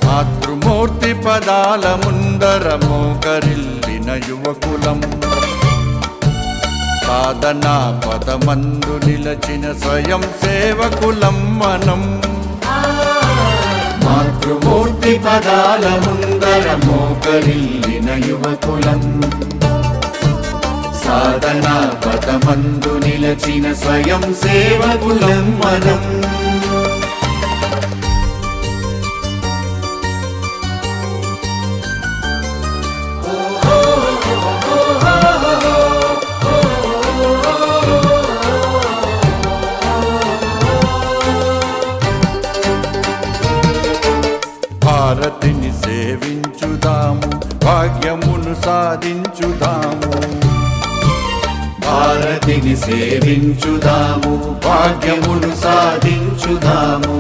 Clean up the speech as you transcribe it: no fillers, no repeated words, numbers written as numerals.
మాతృమూర్తి పదాల ముందర మోకరిల్లిన యువకులం, సాధనా పదమందు నిలచిన స్వయం సేవకులం మనం. మాతృమూర్తి పదాల ముందర మోకరిల్లిన యువకులం, సాధనా పదమందు నిలచిన స్వయం సేవకులం మనం. భారతిని సేవించుదాము, భాగ్యమును సాధించుదాము. భారతిని సేవించుదాము, భాగ్యమును సాధించుదాము.